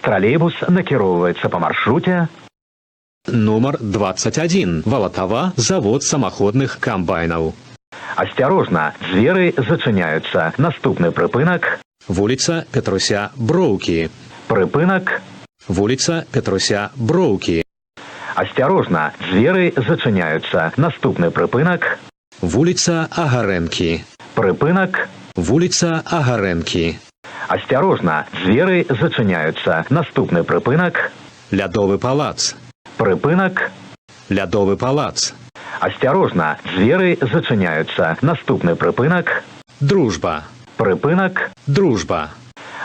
Троллейбус накіроўваецца па маршруце. Нумар 21. Валатава, завод самаходных камбайнаў. Асцярожна, дзверы зачыняюцца. Наступны прыпынак. Вуліца Петруся Броўкі. Прыпынак. Вуліца Петруся Броўкі. Асцярожна, дзверы зачыняюцца. Наступны прыпынак. Вуліца Агарэнкі. Прыпынак. Вуліца Агарэнкі. Асцярожна, дзверы зачыняюцца. Наступны прыпынак. Лядовы палац. Прыпынак. Лядовы палац. Асцярожна, дзверы зачыняюцца. Наступны прыпынак. Дружба. Прыпынак. Дружба.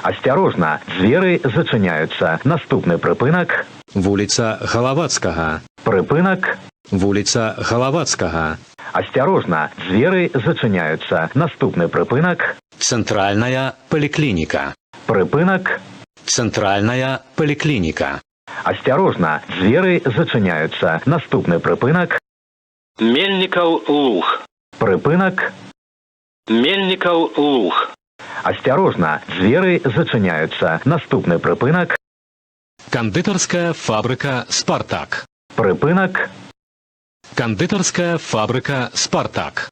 Асцярожна, дзверы зачыняюцца. Наступны прыпынак. Вуліца Галавацкага. Прыпынак. Вуліца Галавацкага. Асцярожна, дзверы зачыняюцца. Наступны прыпынак. Цэнтральная паліклініка. Прыпынак. Цэнтральная паліклініка. Асцярожна, дзверы зачыняюцца. Наступны прыпынак. Мельнікаў луг. Прыпынак. Мельнікаў луг. Асцярожна, дзверы зачыняюцца. Наступны прыпынак. Кандытарская фабрыка «Спартак». Прыпынак. Кандытарская фабрыка «Спартак».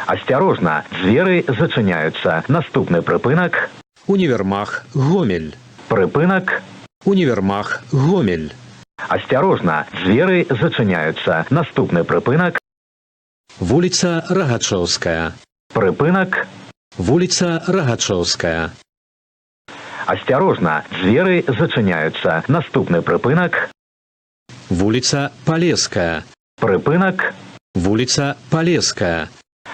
Асцярожна, дзверы зачыняюцца. Наступны прыпынак. Універмаг «Гомель». Прыпынак. Універмаг «Гомель». Асцярожна, дзверы зачыняюцца. Наступны прыпынак. Вуліца Рагачоўская. Прыпынак. Вуліца Рагачоўская. Асцярожна, дзверы зачыняюцца. Наступны прыпынак. Вуліца Палеская. Прыпынак. Вуліца Палеская.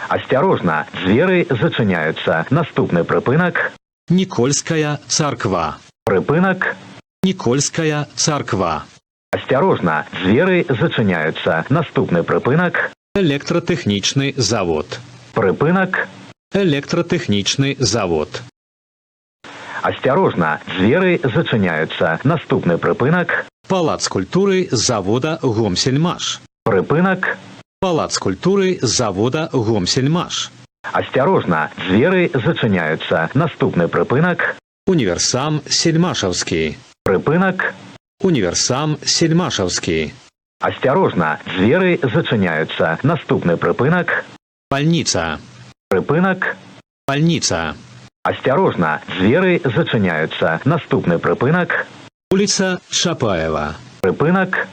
Асцярожна, дзверы зачыняюцца. Наступны прыпынак. Нікольская царква. Прыпынак. Нікольская царква. Асцярожна, дзверы зачыняюцца. Наступны прыпынак. Электратэхнічны завод. Прыпынак. Электратэхнічны завод. Асцярожна, дзверы зачыняюцца. Наступны прыпынак. Палац культуры завода Гомсельмаш. Прыпынак. Палац культуры завода Гомсельмаш. Асцярожна, дзверы зачыняюцца. Наступны прыпынак. Універсам Сельмашаўскі. Прыпынак. Універсам Сельмашаўскі. Асцярожна, дзверы зачыняюцца. Наступны прыпынак. Бальніца. Прыпынак. Бальніца. Асцярожна, дзверы зачыняюцца. Наступны прыпынак. Вуліца Чапаева. Прыпынак.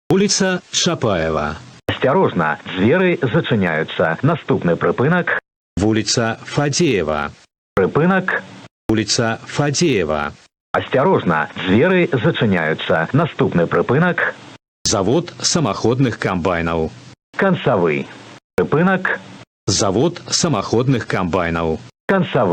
Вуліца Чапаева. Асцярожна, дзверы зачыняюцца. Наступны прыпынак. Вуліца Фадзеева. Прыпынак. Вуліца Фадзеева. Асцярожна, дзверы зачыняюцца. Наступны прыпынак. Завод самаходных камбайнаў. Канцавы. Прыпынак. Завод самаходных камбайнаў. Канцавы.